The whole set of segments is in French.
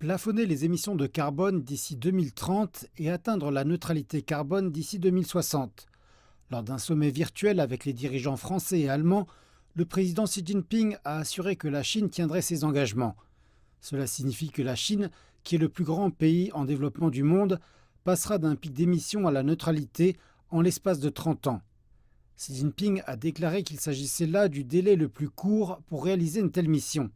Plafonner les émissions de carbone d'ici 2030 et atteindre la neutralité carbone d'ici 2060. Lors d'un sommet virtuel avec les dirigeants français et allemands, le président Xi Jinping a assuré que la Chine tiendrait ses engagements. Cela signifie que la Chine, qui est le plus grand pays en développement du monde, passera d'un pic d'émissions à la neutralité en l'espace de 30 ans. Xi Jinping a déclaré qu'il s'agissait là du délai le plus court pour réaliser une telle mission.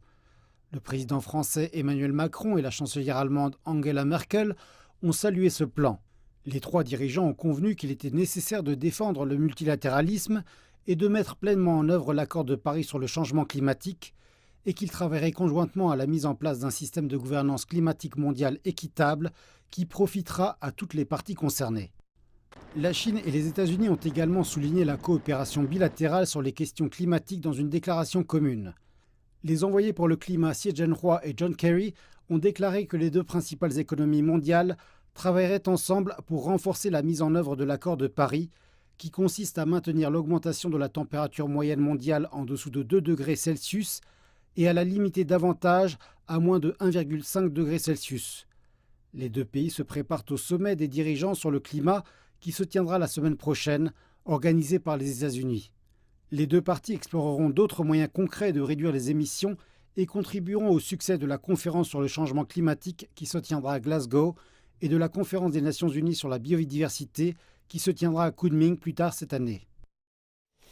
Le président français Emmanuel Macron et la chancelière allemande Angela Merkel ont salué ce plan. Les trois dirigeants ont convenu qu'il était nécessaire de défendre le multilatéralisme et de mettre pleinement en œuvre l'accord de Paris sur le changement climatique et qu'ils travailleraient conjointement à la mise en place d'un système de gouvernance climatique mondiale équitable qui profitera à toutes les parties concernées. La Chine et les États-Unis ont également souligné la coopération bilatérale sur les questions climatiques dans une déclaration commune. Les envoyés pour le climat Xie Zhenhua et John Kerry ont déclaré que les deux principales économies mondiales travailleraient ensemble pour renforcer la mise en œuvre de l'accord de Paris, qui consiste à maintenir l'augmentation de la température moyenne mondiale en dessous de 2 degrés Celsius et à la limiter davantage à moins de 1,5 degré Celsius. Les deux pays se préparent au sommet des dirigeants sur le climat qui se tiendra la semaine prochaine, organisé par les États-Unis. Les deux parties exploreront d'autres moyens concrets de réduire les émissions et contribueront au succès de la conférence sur le changement climatique qui se tiendra à Glasgow et de la conférence des Nations Unies sur la biodiversité qui se tiendra à Kunming plus tard cette année.